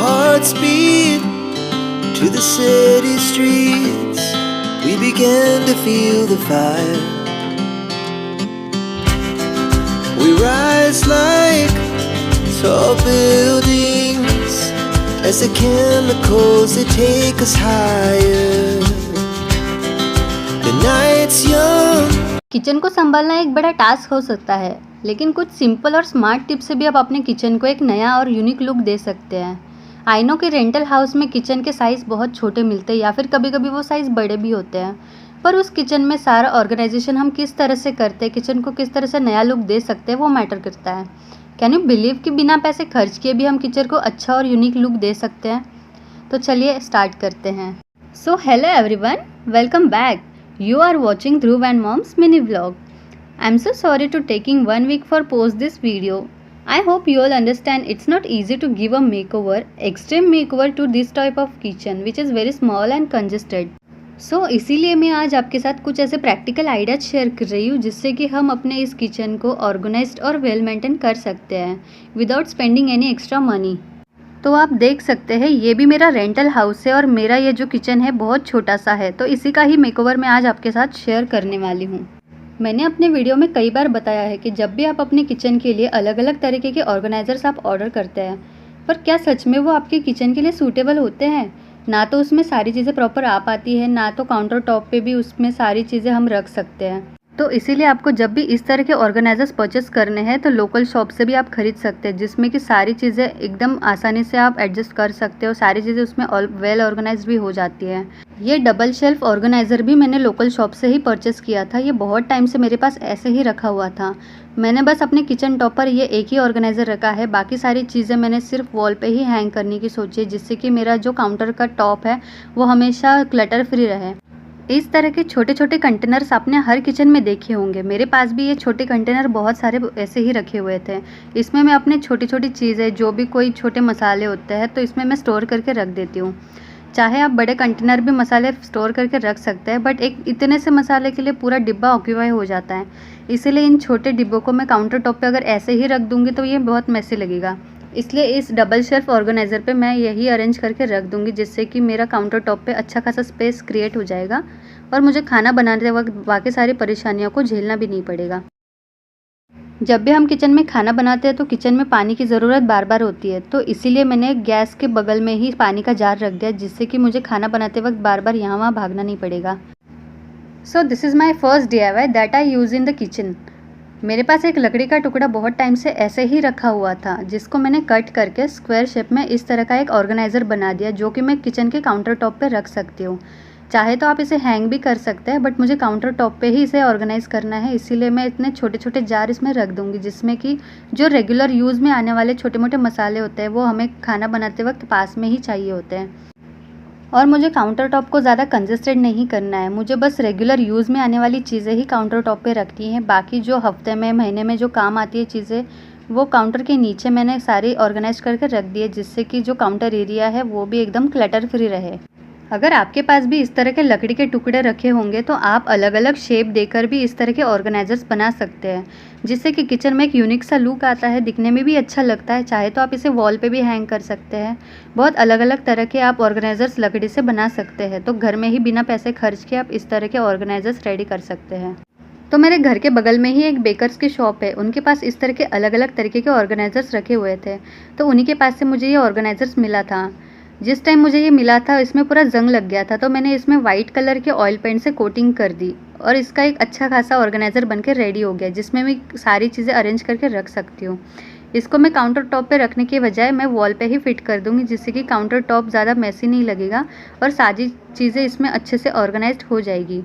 hearts beat to the city streets. We began to feel the fire. We rise like tall buildings as the chemicals they take us higher. The night's young. Kitchen को संभालना एक बड़ा task हो सकता है, लेकिन कुछ simple और स्मार्ट टिप्स से भी आप अपने किचन को एक नया और यूनिक लुक दे सकते हैं। आई नो कि रेंटल हाउस में किचन के साइज़ बहुत छोटे मिलते हैं या फिर कभी कभी वो साइज़ बड़े भी होते हैं, पर उस किचन में सारा ऑर्गेनाइजेशन हम किस तरह से करते हैं, किचन को किस तरह से नया लुक दे सकते हैं, वो मैटर करता है। कैन यू बिलीव कि बिना पैसे खर्च किए भी हम किचन को अच्छा और यूनिक लुक दे सकते हैं? तो चलिए स्टार्ट करते हैं। So hello everyone, welcome back. You are watching Dhruv and Mom's mini vlog. I'm so sorry to taking 1 week for post this video. I hope you all understand it's not easy to give a makeover, extreme makeover to this type of kitchen which is very small and congested. So इसीलिए मैं आज आपके साथ कुछ ऐसे practical ideas share कर रही हूँ जिससे कि हम अपने इस किचन को ऑर्गेनाइज्ड और वेल मेंटेन कर सकते हैं without spending any extra money. तो आप देख सकते हैं ये भी मेरा रेंटल हाउस है और मेरा ये जो किचन है बहुत छोटा सा है, तो इसी का ही मेकओवर मैं आज आपके साथ शेयर करने वाली हूँ। मैंने अपने वीडियो में कई बार बताया है कि जब भी आप अपने किचन के लिए अलग अलग तरीके के ऑर्गेनाइजर्स आप ऑर्डर करते हैं, पर क्या सच में वो आपके किचन के लिए सूटेबल होते हैं? ना तो उसमें सारी चीज़ें प्रॉपर आ पाती है, ना तो काउंटर टॉप पे भी उसमें सारी चीज़ें हम रख सकते हैं। तो इसीलिए आपको जब भी इस तरह के ऑर्गेनाइजर्स परचेस करने हैं तो लोकल शॉप से भी आप खरीद सकते हैं, जिसमें कि सारी चीज़ें एकदम आसानी से आप एडजस्ट कर सकते हो, सारी चीज़ें उसमें वेल ऑर्गेनाइज्ड भी हो जाती है। ये डबल शेल्फ ऑर्गेनाइज़र भी मैंने लोकल शॉप से ही परचेस किया था। ये बहुत टाइम से मेरे पास ऐसे ही रखा हुआ था। मैंने बस अपने किचन टॉप पर ये एक ही ऑर्गेनाइज़र रखा है, बाकी सारी चीज़ें मैंने सिर्फ वॉल पे ही हैंग करने की सोची है, जिससे कि मेरा जो काउंटर का टॉप है वो हमेशा क्लटर फ्री रहे। इस तरह के छोटे छोटे कंटेनर्स आपने हर किचन में देखे होंगे। मेरे पास भी ये छोटे कंटेनर बहुत सारे ऐसे ही रखे हुए थे। इसमें मैं अपनी छोटी छोटी चीज़ें, जो भी कोई छोटे मसाले होते हैं, तो इसमें मैं स्टोर करके रख देती हूँ। चाहे आप बड़े कंटेनर भी मसाले स्टोर करके रख सकते हैं, बट एक इतने से मसाले के लिए पूरा डिब्बा ऑक्यूपाई हो जाता है। इसीलिए इन छोटे डिब्बों को मैं काउंटर टॉप पर अगर ऐसे ही रख दूँगी तो ये बहुत मैसी लगेगा। इसलिए इस डबल शेल्फ ऑर्गेनाइज़र पे मैं यही अरेंज करके रख दूँगी, जिससे कि मेरा काउंटर टॉप पे अच्छा खासा स्पेस क्रिएट हो जाएगा और मुझे खाना बनाते वक्त बाकी सारी परेशानियों को झेलना भी नहीं पड़ेगा। जब भी हम किचन में खाना बनाते हैं तो किचन में पानी की ज़रूरत बार बार होती है, तो इसीलिए मैंने गैस के बगल में ही पानी का जार रख दिया, जिससे कि मुझे खाना बनाते वक्त बार बार यहाँ वहाँ भागना नहीं पड़ेगा। So this is my first DIY that I use in the kitchen. मेरे पास एक लकड़ी का टुकड़ा बहुत टाइम से ऐसे ही रखा हुआ था, जिसको मैंने कट करके स्क्वायर शेप में इस तरह का एक ऑर्गेनाइज़र बना दिया, जो कि मैं किचन के काउंटर टॉप पे रख सकती हूँ। चाहे तो आप इसे हैंग भी कर सकते हैं, बट मुझे काउंटर टॉप पे ही इसे ऑर्गेनाइज़ करना है, इसीलिए मैं इतने छोटे छोटे जार इसमें रख दूँगी, जिसमें कि जो रेगुलर यूज़ में आने वाले छोटे मोटे मसाले होते हैं वो हमें खाना बनाते वक्त पास में ही चाहिए होते हैं। और मुझे काउंटर टॉप को ज़्यादा कंजेस्टेड नहीं करना है, मुझे बस रेगुलर यूज़ में आने वाली चीज़ें ही काउंटर टॉप पे रखनी है। बाकी जो हफ्ते में, महीने में जो काम आती है चीज़ें, वो काउंटर के नीचे मैंने सारी ऑर्गेनाइज करके रख दी है, जिससे कि जो काउंटर एरिया है वो भी एकदम क्लटर फ्री रहे। अगर आपके पास भी इस तरह के लकड़ी के टुकड़े रखे होंगे तो आप अलग अलग शेप देकर भी इस तरह के ऑर्गेनाइजर्स बना सकते हैं, जिससे कि किचन में एक यूनिक सा लुक आता है, दिखने में भी अच्छा लगता है। चाहे तो आप इसे वॉल पे भी हैंग कर सकते हैं। बहुत अलग अलग तरह के आप ऑर्गेनाइजर्स लकड़ी से बना सकते हैं, तो घर में ही बिना पैसे खर्च के आप इस तरह के ऑर्गेनाइजर्स रेडी कर सकते हैं। तो मेरे घर के बगल में ही एक बेकर्स की शॉप है, उनके पास इस तरह के अलग अलग तरीके के ऑर्गेनाइजर्स रखे हुए थे, तो उन्हीं के पास से मुझे ये ऑर्गेनाइजर्स मिला था। जिस टाइम मुझे ये मिला था इसमें पूरा जंग लग गया था, तो मैंने इसमें वाइट कलर के ऑयल पेंट से कोटिंग कर दी और इसका एक अच्छा खासा ऑर्गेनाइज़र बनकर रेडी हो गया, जिसमें मैं सारी चीज़ें अरेंज करके रख सकती हूँ। इसको मैं काउंटर टॉप पे रखने के बजाय मैं वॉल पे ही फिट कर दूँगी, जिससे कि काउंटर टॉप ज़्यादा मैसी नहीं लगेगा और सारी चीज़ें इसमें अच्छे से ऑर्गेनाइज्ड हो जाएगी।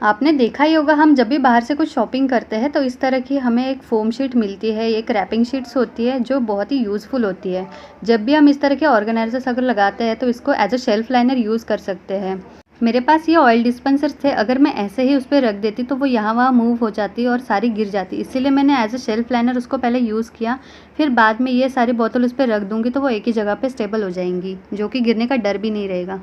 आपने देखा ही होगा, हम जब भी बाहर से कुछ शॉपिंग करते हैं तो इस तरह की हमें एक फ़ोम शीट मिलती है, एक रैपिंग शीट्स होती है जो बहुत ही यूज़फुल होती है। जब भी हम इस तरह के ऑर्गेनाइजर्स अगर लगाते हैं तो इसको as a shelf liner use कर सकते हैं। मेरे पास ये ऑयल डिस्पेंसर्स थे, अगर मैं ऐसे ही उस पर रख देती तो वो यहाँ वहाँ मूव हो जाती और सारी गिर जाती, इसीलिए मैंने एज अ शेल्फ लाइनर उसको पहले यूज़ किया। फिर बाद में ये सारी बोतल उस पर रख दूँगी तो वो एक ही जगह पर स्टेबल हो जाएंगी, जो कि गिरने का डर भी नहीं रहेगा।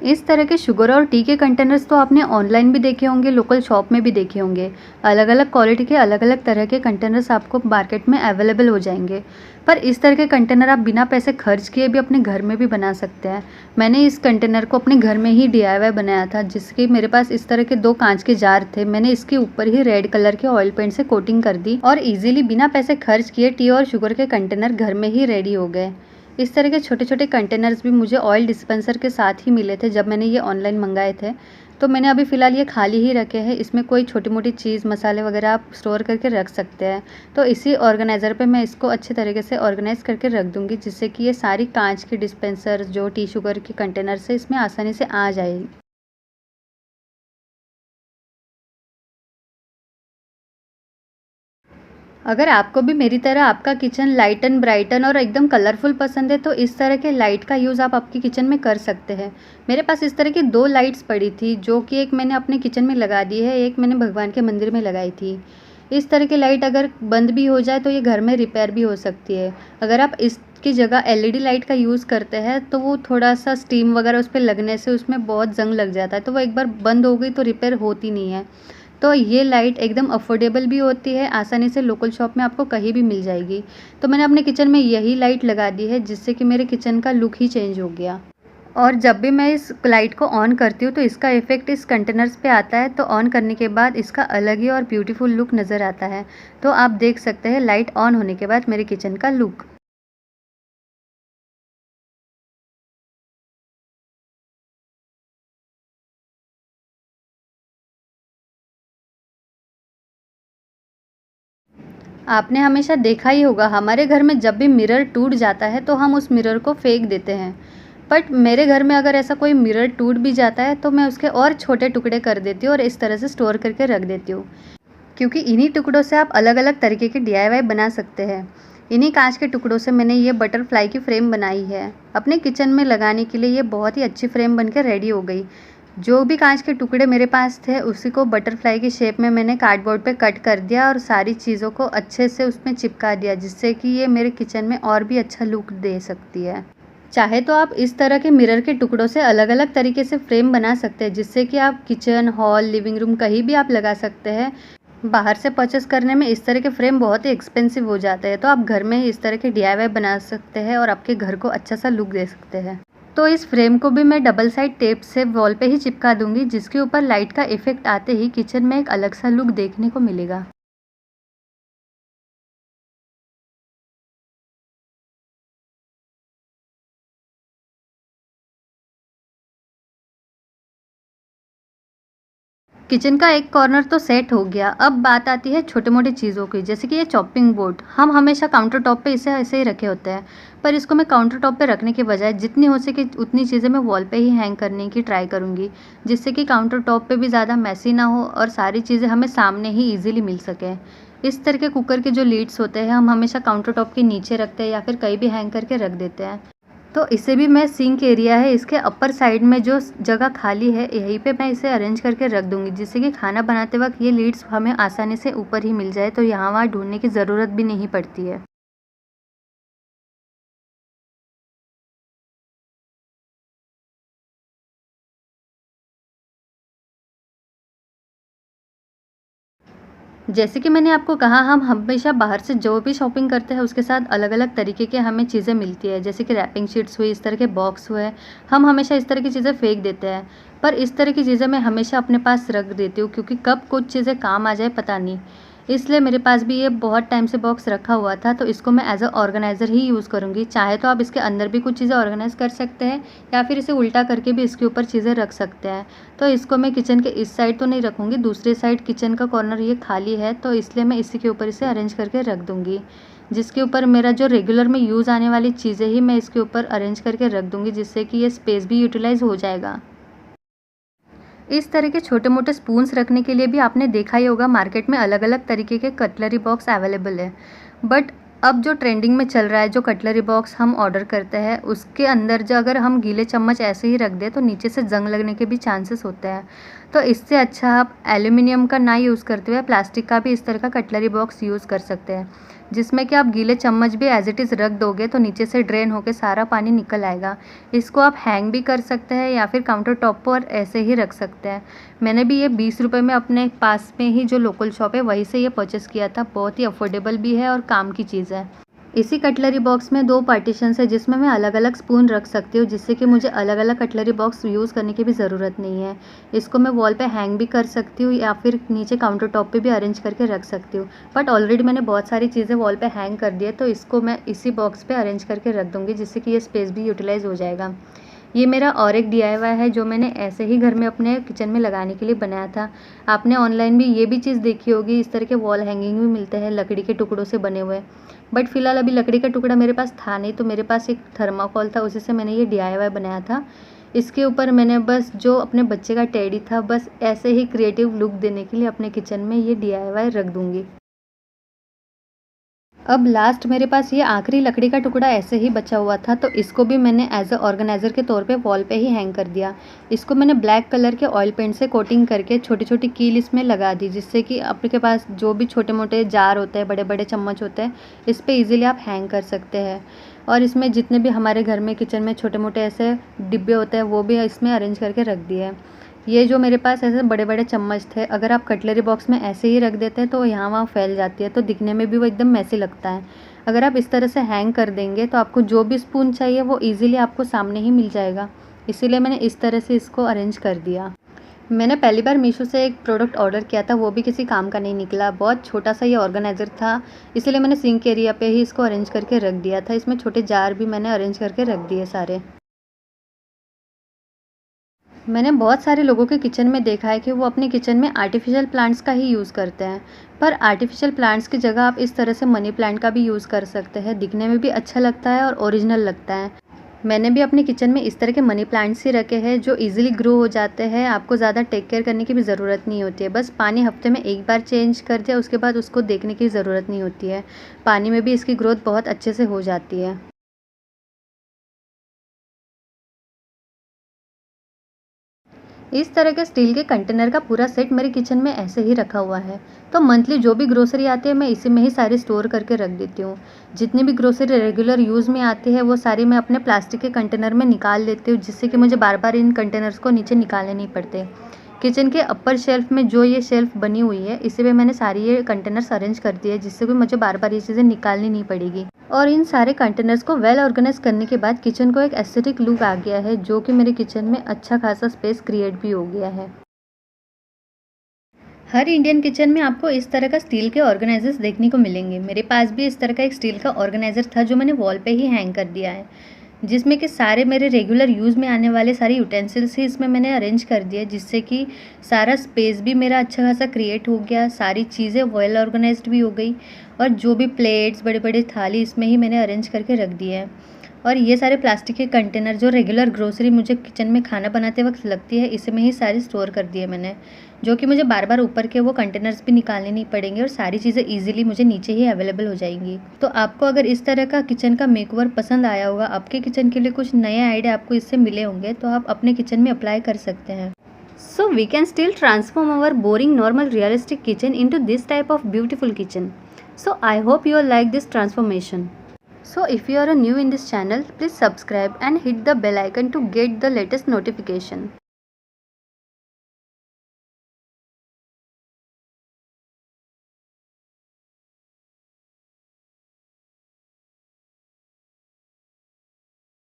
इस तरह के शुगर और टी के कंटेनर्स तो आपने ऑनलाइन भी देखे होंगे, लोकल शॉप में भी देखे होंगे। अलग-अलग क्वालिटी के अलग-अलग तरह के कंटेनर्स आपको मार्केट में अवेलेबल हो जाएंगे। पर इस तरह के कंटेनर आप बिना पैसे खर्च किए भी अपने घर में भी बना सकते हैं। मैंने इस कंटेनर को अपने घर में ही डीआईवाई बनाया था, जिसके मेरे पास इस तरह के 2 कांच के जार थे। मैंने इसके ऊपर ही रेड कलर के ऑयल पेंट से कोटिंग कर दी और इजीली बिना पैसे खर्च किए टी और शुगर के कंटेनर घर में ही रेडी हो गए। इस तरह के छोटे-छोटे कंटेनर्स भी मुझे ऑयल डिस्पेंसर के साथ ही मिले थे जब मैंने ये ऑनलाइन मंगाए थे। तो मैंने अभी फ़िलहाल ये खाली ही रखे हैं। इसमें कोई छोटी-मोटी चीज़, मसाले वगैरह आप स्टोर करके रख सकते हैं। तो इसी ऑर्गेनाइज़र पे मैं इसको अच्छे तरीके से ऑर्गेनाइज़ करके रख दूँगी, जिससे कि ये सारी काँच की डिस्पेंसर जो टी शुगर के कंटेनर्स है, इसमें आसानी से आ जाएगी। अगर आपको भी मेरी तरह आपका किचन लाइटन ब्राइटन और एकदम कलरफुल पसंद है, तो इस तरह के लाइट का यूज़ आप आपकी किचन में कर सकते हैं। मेरे पास इस तरह की 2 लाइट्स पड़ी थी, जो कि एक मैंने अपने किचन में लगा दी है, एक मैंने भगवान के मंदिर में लगाई थी। इस तरह की लाइट अगर बंद भी हो जाए तो ये घर में रिपेयर भी हो सकती है। अगर आप इसकी जगह एलईडी लाइट का यूज़ करते हैं, तो वो थोड़ा-सा स्टीम वगैरह उस पे लगने से उसमें बहुत ज़ंग लग जाता है, तो वो एक बार बंद हो गई तो रिपेयर होती नहीं है। तो ये लाइट एकदम अफोर्डेबल भी होती है, आसानी से लोकल शॉप में आपको कहीं भी मिल जाएगी। तो मैंने अपने किचन में यही लाइट लगा दी है, जिससे कि मेरे किचन का लुक ही चेंज हो गया। और जब भी मैं इस लाइट को ऑन करती हूँ, तो इसका इफ़ेक्ट इस कंटेनर्स पे आता है, तो ऑन करने के बाद इसका अलग ही और ब्यूटीफुल लुक नज़र आता है। तो आप देख सकते हैं लाइट ऑन होने के बाद मेरे किचन का लुक। आपने हमेशा देखा ही होगा, हमारे घर में जब भी मिरर टूट जाता है तो हम उस मिरर को फेंक देते हैं। बट मेरे घर में अगर ऐसा कोई मिरर टूट भी जाता है, तो मैं उसके और छोटे टुकड़े कर देती हूँ और इस तरह से स्टोर करके रख देती हूँ। क्योंकि इन्हीं टुकड़ों से आप अलग-अलग तरीके के डीआईवाई बना सकते हैं। इन्हीं काँच के टुकड़ों से मैंने ये बटरफ्लाई की फ्रेम बनाई है। अपने किचन में लगाने के लिए ये बहुत ही अच्छी फ्रेम बनकर रेडी हो गई। जो भी काँच के टुकड़े मेरे पास थे, उसी को बटरफ्लाई की शेप में मैंने कार्डबोर्ड पे कट कर दिया और सारी चीज़ों को अच्छे से उसमें चिपका दिया, जिससे कि ये मेरे किचन में और भी अच्छा लुक दे सकती है। चाहे तो आप इस तरह के मिरर के टुकड़ों से अलग-अलग तरीके से फ्रेम बना सकते हैं, जिससे कि आप किचन, हॉल, लिविंग रूम कहीं भी आप लगा सकते हैं। बाहर से परचेस करने में इस तरह के फ्रेम बहुत ही एक्सपेंसिव हो जाते हैं, तो आप घर में ही इस तरह के डीआईवाई बना सकते हैं और आपके घर को अच्छा सा लुक दे सकते हैं। तो इस फ्रेम को भी मैं डबल साइड टेप से वॉल पे ही चिपका दूंगी, जिसके ऊपर लाइट का इफेक्ट आते ही किचन में एक अलग सा लुक देखने को मिलेगा। किचन का एक कॉर्नर तो सेट हो गया। अब बात आती है छोटे-मोटे चीज़ों की, जैसे कि ये चॉपिंग बोर्ड। हम हमेशा काउंटर टॉप पे इसे ऐसे ही रखे होते हैं, पर इसको मैं काउंटर टॉप पे रखने के बजाय जितनी हो सके उतनी चीज़ें मैं वॉल पे ही हैंग करने की ट्राई करूँगी, जिससे कि काउंटर टॉप पे भी ज़्यादा मेसी ना हो और सारी चीज़ें हमें सामने ही ईज़िली मिल सकें। इस तरह के कुकर के जो लिड्स होते हैं, हम हमेशा काउंटर टॉप के नीचे रखते हैं या फिर कहीं भी हैंग करके रख देते हैं। तो इसे भी मैं सिंक एरिया है, इसके अपर साइड में जो जगह खाली है, यहीं पे मैं इसे अरेंज करके रख दूँगी, जिससे कि खाना बनाते वक़्त ये लिड्स हमें आसानी से ऊपर ही मिल जाए, तो यहाँ-वहाँ ढूँढने की ज़रूरत भी नहीं पड़ती है। जैसे कि मैंने आपको कहा, हम हमेशा बाहर से जो भी शॉपिंग करते हैं उसके साथ अलग-अलग तरीके के हमें चीज़ें मिलती है, जैसे कि रैपिंग शीट्स हुई, इस तरह के बॉक्स हुए, हम हमेशा इस तरह की चीज़ें फेंक देते हैं। पर इस तरह की चीज़ें मैं हमेशा अपने पास रख देती हूँ, क्योंकि कब कुछ चीज़ें काम आ जाए पता नहीं। इसलिए मेरे पास भी ये बहुत टाइम से बॉक्स रखा हुआ था, तो इसको मैं as a organiser he use करूँगी। चाहे तो आप इसके अंदर भी कुछ चीज़ें ऑर्गेनाइज़ कर सकते हैं या फिर इसे उल्टा करके भी इसके ऊपर चीज़ें रख सकते हैं। तो इसको मैं किचन के इस साइड तो नहीं रखूँगी, दूसरी साइड किचन का कॉर्नर ये खाली है, तो इसलिए मैं इसी के ऊपर इसे अरेंज करके रख दूँगी। जिसके ऊपर मेरा जो रेगुलर में यूज़ आने वाली चीज़ें ही मैं इसके ऊपर अरेंज करके रख दूँगी, जिससे कि ये स्पेस भी यूटिलाइज़ हो जाएगा। इस तरह के छोटे-मोटे स्पून्स रखने के लिए भी आपने देखा ही होगा, मार्केट में अलग-अलग तरीके के कटलरी बॉक्स अवेलेबल है। बट अब जो ट्रेंडिंग में चल रहा है, जो कटलरी बॉक्स हम ऑर्डर करते हैं, उसके अंदर जो अगर हम गीले चम्मच ऐसे ही रख दें, तो नीचे से जंग लगने के भी चांसेस होते हैं। तो इससे अच्छा आप एल्यूमीनियम का ना यूज़ करते हुए प्लास्टिक का भी इस तरह का कटलरी बॉक्स यूज़ कर सकते हैं, जिसमें कि आप गीले चम्मच भी एज इट इज़ रख दोगे तो नीचे से ड्रेन होकर सारा पानी निकल आएगा। इसको आप हैंग भी कर सकते हैं या फिर काउंटर टॉप पर ऐसे ही रख सकते हैं। मैंने भी ये 20 रुपये में अपने पास में ही जो लोकल शॉप है वहीं से ये परचेस किया था। बहुत ही अफोर्डेबल भी है और काम की चीज़ है। इसी कटलरी बॉक्स में 2 पार्टीशंस है जिसमें मैं अलग अलग स्पून रख सकती हूँ, जिससे कि मुझे अलग अलग कटलरी बॉक्स यूज़ करने की भी ज़रूरत नहीं है। इसको मैं वॉल पे हैंग भी कर सकती हूँ या फिर नीचे काउंटर टॉप पे भी अरेंज करके रख सकती हूँ। बट ऑलरेडी मैंने बहुत सारी चीज़ें वॉल पे हैंग कर दी है, तो इसको मैं इसी बॉक्स पे अरेंज करके रख दूँगी, जिससे कि ये स्पेस भी यूटिलाइज़ हो जाएगा। ये मेरा और एक DIY है जो मैंने ऐसे ही घर में अपने किचन में लगाने के लिए बनाया था। आपने ऑनलाइन भी ये भी चीज़ देखी होगी, इस तरह के वॉल हैंगिंग भी मिलते हैं लकड़ी के टुकड़ों से बने हुए। बट फ़िलहाल अभी लकड़ी का टुकड़ा मेरे पास था नहीं, तो मेरे पास एक थर्माकोल था, उसी से मैंने ये DIY बनाया था। इसके ऊपर मैंने बस जो अपने बच्चे का टेडी था, बस ऐसे ही क्रिएटिव लुक देने के लिए अपने किचन में ये DIY रख दूँगी। अब लास्ट मेरे पास ये आखिरी लकड़ी का टुकड़ा ऐसे ही बचा हुआ था, तो इसको भी मैंने एज अ ऑर्गेनाइज़र के तौर पे वॉल पे ही हैंग कर दिया। इसको मैंने ब्लैक कलर के ऑयल पेंट से कोटिंग करके छोटी छोटी कील इसमें लगा दी, जिससे कि आपके पास जो भी छोटे मोटे जार होते हैं, बड़े बड़े चम्मच होते हैं, इस पर ईजिली आप हैंग कर सकते हैं। और इसमें जितने भी हमारे घर में किचन में छोटे मोटे ऐसे डिब्बे होते हैं वो भी इसमें अरेंज करके रख दिए हैं। ये जो मेरे पास ऐसे बड़े बड़े चम्मच थे, अगर आप कटलरी बॉक्स में ऐसे ही रख देते हैं तो यहाँ वहाँ फैल जाती है, तो दिखने में भी वो एकदम मैसी लगता है। अगर आप इस तरह से हैंग कर देंगे तो आपको जो भी स्पून चाहिए वो ईजिली आपको सामने ही मिल जाएगा। इसीलिए मैंने इस तरह से इसको अरेंज कर दिया। मैंने पहली बार मीशो से एक प्रोडक्ट ऑर्डर किया था, वो भी किसी काम का नहीं निकला। बहुत छोटा सा ये ऑर्गेनाइज़र था, इसीलिए मैंने सिंक एरिया पे ही इसको अरेंज करके रख दिया था। इसमें छोटे जार भी मैंने अरेंज करके रख दिए सारे। मैंने बहुत सारे लोगों के किचन में देखा है कि वो अपने किचन में आर्टिफिशियल प्लांट्स का ही यूज़ करते हैं, पर आर्टिफिशियल प्लांट्स की जगह आप इस तरह से मनी प्लांट का भी यूज़ कर सकते हैं। दिखने में भी अच्छा लगता है और ओरिजिनल लगता है। मैंने भी अपने किचन में इस तरह के मनी प्लांट्स ही रखे हैं जो इजीली ग्रो हो जाते हैं। आपको ज़्यादा टेक केयर करने की भी ज़रूरत नहीं होती है, बस पानी हफ्ते में एक बार चेंज कर दिया, उसके बाद उसको देखने की ज़रूरत नहीं होती है। पानी में भी इसकी ग्रोथ बहुत अच्छे से हो जाती है। इस तरह के स्टील के कंटेनर का पूरा सेट मेरे किचन में ऐसे ही रखा हुआ है। तो मंथली जो भी ग्रोसरी आती है मैं इसी में ही सारी स्टोर करके रख देती हूँ। जितनी भी ग्रोसरी रेगुलर यूज़ में आती है वो सारी मैं अपने प्लास्टिक के कंटेनर में निकाल लेती हूँ, जिससे कि मुझे बार बार इन कंटेनर्स को नीचे निकालने नहीं पड़ते। किचन के अपर शेल्फ में जो ये शेल्फ बनी हुई है, इसी पे मैंने सारी ये कंटेनर्स अरेंज कर दिए, जिससे कि मुझे बार बार ये चीज़ें निकालनी नहीं पड़ेगी। और इन सारे कंटेनर्स को वेल ऑर्गेनाइज करने के बाद किचन को एक एस्थेटिक लुक आ गया है, जो कि मेरे किचन में अच्छा खासा स्पेस क्रिएट भी हो गया है। हर इंडियन किचन में आपको इस तरह का स्टील के ऑर्गेनाइजर्स देखने को मिलेंगे। मेरे पास भी इस तरह का एक स्टील का ऑर्गेनाइजर था जो मैंने वॉल पे ही हैंग कर दिया है, जिसमें कि सारे मेरे रेगुलर यूज़ में आने वाले सारे यूटेंसिल्स ही इसमें मैंने अरेंज कर दिया, जिससे कि सारा स्पेस भी मेरा अच्छा खासा क्रिएट हो गया, सारी चीज़ें वेल ऑर्गेनाइज्ड भी हो गई। और जो भी प्लेट्स, बड़े बड़े थाली इसमें ही मैंने अरेंज करके रख दिए हैं। और ये सारे प्लास्टिक के कंटेनर जो रेगुलर ग्रोसरी मुझे किचन में खाना बनाते वक्त लगती है, इसे में ही सारी स्टोर कर दिए मैंने, जो कि मुझे बार बार ऊपर के वो कंटेनर्स भी निकालने नहीं पड़ेंगे और सारी चीज़ें ईजिली मुझे नीचे ही अवेलेबल हो जाएंगी। तो आपको अगर इस तरह का किचन का मेकओवर पसंद आया होगा, आपके किचन के लिए कुछ नए आइडिया आपको इससे मिले होंगे, तो आप अपने किचन में अप्लाई कर सकते हैं। So we can still transform our boring, normal, realistic kitchen into this type of beautiful kitchen. So I hope you all like this transformation. So if you are new in this channel, please subscribe and hit the bell icon to get the latest notification.